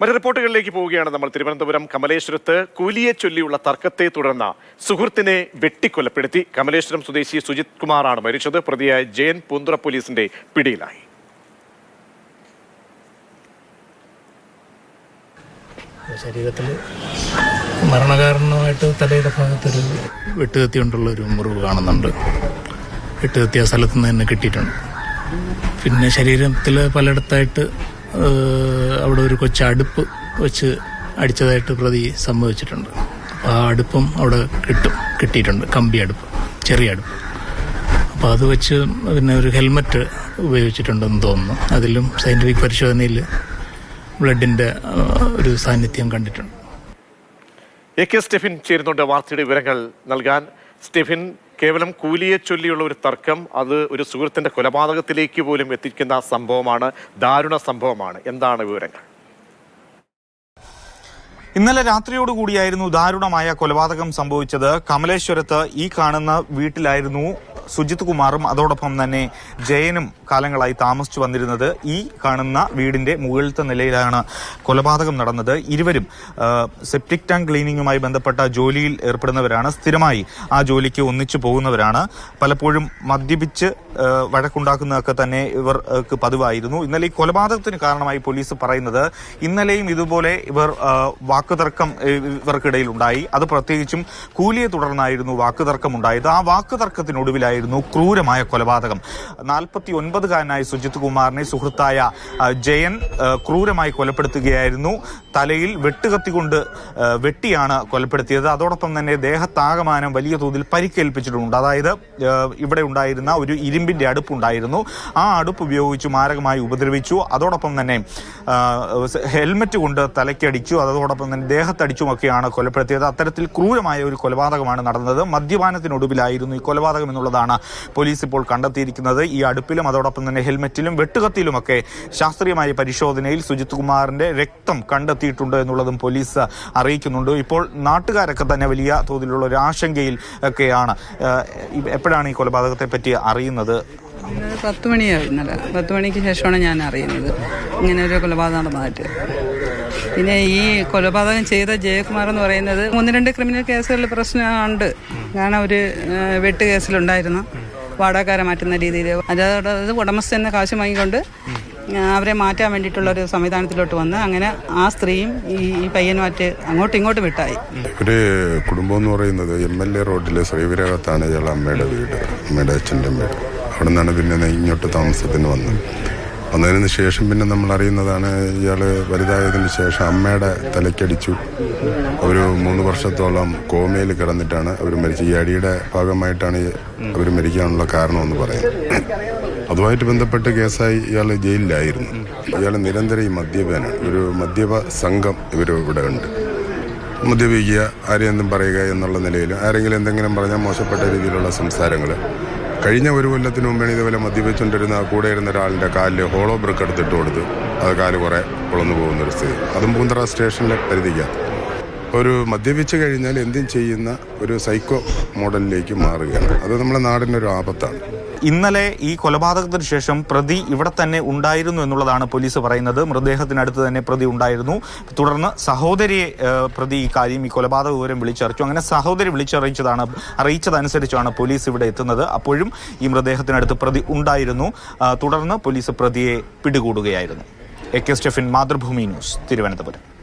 മറ്റു റിപ്പോർട്ടുകളിലേക്ക് പോവുകയാണ് നമ്മൾ. തിരുവനന്തപുരം കമലേശ്വരത്ത് കൂലിയെ ചൊല്ലിയുള്ള തർക്കത്തെ തുടർന്ന് സുഹൃത്തിനെ വെട്ടിക്കൊലപ്പെടുത്തി. കമലേശ്വരം സ്വദേശി സുജിത് കുമാറാണ് മരിച്ചത്. പ്രതിയായ ജയൻ പൂന്തുറ പോലീസിന്റെ പിടിയിലായി. ശരീരത്തിൽ മരണകാരണമായിട്ട് തലയുടെ ഭാഗത്തൊരു വെട്ടുകത്തി കൊണ്ടുള്ള ഒരു മുറിവ് കാണുന്നുണ്ട്. വെട്ടുകത്തി ആ സ്ഥലത്ത് നിന്ന് തന്നെ കിട്ടിയിട്ടുണ്ട്. പിന്നെ ശരീരത്തിൽ പലയിടത്തായിട്ട് അവിടെ ഒരു കൊച്ചടുപ്പ് വെച്ച് അടിച്ചതായിട്ട് പ്രതി സംഭവിച്ചിട്ടുണ്ട്. അപ്പോൾ ആ അടുപ്പും അവിടെ കിട്ടിയിട്ടുണ്ട്. കമ്പി അടുപ്പ്, ചെറിയ അടുപ്പ്. അപ്പോൾ അത് വെച്ച് പിന്നെ ഒരു ഹെൽമറ്റ് ഉപയോഗിച്ചിട്ടുണ്ടെന്ന് തോന്നുന്നു. അതിലും സയൻറ്റിഫിക് പരിശോധനയിൽ ബ്ലഡിൻ്റെ ഒരു സാന്നിധ്യം കണ്ടിട്ടുണ്ട്. AK സ്റ്റെഫിൻ ചേരുന്നുണ്ട് വാർത്തയുടെ വിവരങ്ങൾ നൽകാൻ. സ്റ്റെഫിൻ, കേവലം കൂലിയെ ചൊല്ലിയുള്ള ഒരു തർക്കം അത് ഒരു സുഹൃത്തിന്റെ കൊലപാതകത്തിലേക്ക് പോലും എത്തിക്കുന്ന സംഭവമാണ്, ദാരുണ സംഭവമാണ്. എന്താണ് വിവരങ്ങൾ? ഇന്നലെ രാത്രിയോടുകൂടിയായിരുന്നു ദാരുണമായ കൊലപാതകം സംഭവിച്ചത്. കമലേശ്വരത്ത് ഈ കാണുന്ന വീട്ടിലായിരുന്നു സുജിത് കുമാറും അതോടൊപ്പം തന്നെ ജയനും കാലങ്ങളായി താമസിച്ചു വന്നിരുന്നത്. ഈ കാണുന്ന വീടിന്റെ മുകളിലത്തെ നിലയിലാണ് കൊലപാതകം നടന്നത്. ഇരുവരും സെപ്റ്റിക് ടാങ്ക് ക്ലീനിങ്ങുമായി ബന്ധപ്പെട്ട ജോലിയിൽ ഏർപ്പെടുന്നവരാണ്. സ്ഥിരമായി ആ ജോലിക്ക് ഒന്നിച്ചു പോകുന്നവരാണ്. പലപ്പോഴും മദ്യപിച്ച് വഴക്കുണ്ടാക്കുന്നതൊക്കെ തന്നെ ഇവർക്ക് പതിവായിരുന്നു. ഇന്നലെ ഈ കൊലപാതകത്തിന് കാരണമായി പോലീസ് പറയുന്നത് ഇന്നലെയും ഇതുപോലെ വാക്കുതർക്കം ഇവർക്കിടയിൽ ഉണ്ടായി. അത് പ്രത്യേകിച്ചും കൂലിയെ തുടർന്നായിരുന്നു വാക്കുതർക്കം ഉണ്ടായത്. ആ വാക്കുതർക്കത്തിനൊടുവിലായിരുന്നു ക്രൂരമായ കൊലപാതകം. 49-കാരനായ സുജിത് കുമാറിനെ സുഹൃത്തായ ജയൻ ക്രൂരമായി കൊലപ്പെടുത്തുകയായിരുന്നു. തലയിൽ വെട്ടുകത്തി കൊണ്ട് വെട്ടിയാണ് കൊലപ്പെടുത്തിയത്. അതോടൊപ്പം തന്നെ ദേഹത്താകമാനം വലിയ തോതിൽ പരിക്കേൽപ്പിച്ചിട്ടുണ്ട്. അതായത് ഇവിടെ ഉണ്ടായിരുന്ന ഒരു ഇരുമ്പിന്റെ അടുപ്പുണ്ടായിരുന്നു. ആ അടുപ്പ് ഉപയോഗിച്ച് മാരകമായി ഉപദ്രവിച്ചു. അതോടൊപ്പം തന്നെ ഹെൽമറ്റ് കൊണ്ട് തലയ്ക്കടിച്ചു. അതോടൊപ്പം തന്നെ ദേഹത്തടിച്ചുമൊക്കെയാണ് കൊലപ്പെടുത്തിയത്. അത്തരത്തിൽ ക്രൂരമായ ഒരു കൊലപാതകമാണ് നടന്നത്. മദ്യപാനത്തിനൊടുവിലായിരുന്നു ഈ കൊലപാതകം എന്നുള്ളതാണ് പോലീസ് ഇപ്പോൾ കണ്ടെത്തിയിരിക്കുന്നത്. ഈ അടുപ്പിലും അതോടൊപ്പം തന്നെ ഹെൽമറ്റിലും വെട്ടുകത്തിയിലുമൊക്കെ ശാസ്ത്രീയമായ പരിശോധനയിൽ സുജിത് കുമാറിന്റെ രക്തം കണ്ടെത്തിയിട്ടുണ്ട് എന്നുള്ളതും പോലീസ് അറിയിക്കുന്നുണ്ട്. ഇപ്പോൾ നാട്ടുകാരൊക്കെ തന്നെ വലിയ തോതിലുള്ള ഒരു ആശങ്കയിൽ ഒക്കെയാണ്. എപ്പോഴാണ് ഈ കൊലപാതകത്തെ പറ്റി അറിയുന്നത്? 10 മണിയായി. ഇന്നലെ 10 മണിക്ക് ശേഷമാണ് ഞാൻ അറിയുന്നത് ഇങ്ങനെ ഒരു കൊലപാതകം നടന്നതായിട്ട്. പിന്നെ ഈ കൊലപാതകം ചെയ്ത ജയകുമാർ എന്ന് പറയുന്നത് 1-2 ക്രിമിനൽ കേസുകളിൽ പ്രശ്നമുണ്ട്. കാരണം ഒരു വെട്ട് കേസിലുണ്ടായിരുന്നു, വാടകക്കാരെ മാറ്റുന്ന രീതിയിൽ. അതായത് ഉടമസ്ഥ കാശ് വാങ്ങിക്കൊണ്ട് അവരെ മാറ്റാൻ വേണ്ടിയിട്ടുള്ള ഒരു സംവിധാനത്തിലോട്ട് വന്ന് അങ്ങനെ ആ സ്ത്രീയും ഈ പയ്യനുമായിട്ട് അങ്ങോട്ടും ഇങ്ങോട്ടും വിട്ടായി. ഒരു കുടുംബം എന്ന് പറയുന്നത് MLA റോഡിലെ ശ്രീവിരകത്താണ് ഇയാൾ അമ്മയുടെ വീട്, അമ്മയുടെ അച്ഛൻ്റെ വീട്. അവിടെ നിന്നാണ് പിന്നെ ഇങ്ങോട്ട് താമസത്തിന് വന്നതിന് ശേഷം പിന്നെ നമ്മൾ അറിയുന്നതാണ് ഇയാൾ വലുതായതിന് ശേഷം അമ്മയുടെ തലയ്ക്കടിച്ചു. ഒരു 3 വർഷത്തോളം കോമയിൽ കിടന്നിട്ടാണ് അവർ മരിച്ചത്. ഈ അടിയുടെ ഭാഗമായിട്ടാണ് അവർ മരിക്കാനുള്ള കാരണമെന്ന് പറയുന്നത്. അതുമായിട്ട് ബന്ധപ്പെട്ട് കേസായി ഇയാൾ ജയിലിലായിരുന്നു. ഇയാൾ നിരന്തരം ഈ മദ്യപാനാണ്. ഒരു മദ്യപ സംഘം ഇവിടെ ഉണ്ട്. മദ്യപിക്കുക, ആരെയും എന്തും പറയുക എന്നുള്ള നിലയിൽ ആരെങ്കിലും എന്തെങ്കിലും പറഞ്ഞാൽ മോശപ്പെട്ട രീതിയിലുള്ള സംസാരങ്ങൾ. കഴിഞ്ഞ 1 കൊല്ലത്തിന് മുമ്പാണ് ഇതുപോലെ മദ്യപിച്ചുകൊണ്ടിരുന്ന കൂടെ ഇരുന്ന ഒരാളുടെ കാലിൽ ഹോളോ ബ്രിക്ക് എടുത്തിട്ട് കൊടുത്ത് അത് കാല് കുറേ പൊളന്നു പോകുന്നൊരു സ്ഥിതി. അതും പൂന്തറ സ്റ്റേഷനിലെ പരിധിക്കകത്ത്. ഒരു മദ്യപിച്ച് കഴിഞ്ഞാൽ എന്തും ചെയ്യുന്ന ഒരു സൈക്കോ മോഡലിലേക്ക് മാറുകയാണ്. അത് നമ്മുടെ നാടിനൊരു ആപത്താണ്. ഇന്നലെ ഈ കൊലപാതകത്തിന് ശേഷം പ്രതി ഇവിടെ തന്നെ ഉണ്ടായിരുന്നു എന്നുള്ളതാണ് പോലീസ് പറയുന്നത്. മൃതദേഹത്തിനടുത്ത് തന്നെ പ്രതി ഉണ്ടായിരുന്നു. തുടർന്ന് സഹോദരിയെ പ്രതി ഈ കാര്യം, ഈ കൊലപാതക വിവരം വിളിച്ചറിയിച്ചു. അങ്ങനെ സഹോദരി അറിയിച്ചതനുസരിച്ചാണ് പോലീസ് ഇവിടെ എത്തുന്നത്. അപ്പോഴും ഈ മൃതദേഹത്തിനടുത്ത് പ്രതി ഉണ്ടായിരുന്നു. തുടർന്ന് പോലീസ് പ്രതിയെ പിടികൂടുകയായിരുന്നു. AK Stephin, Mathrubhumi news, Thiruvananthapuram.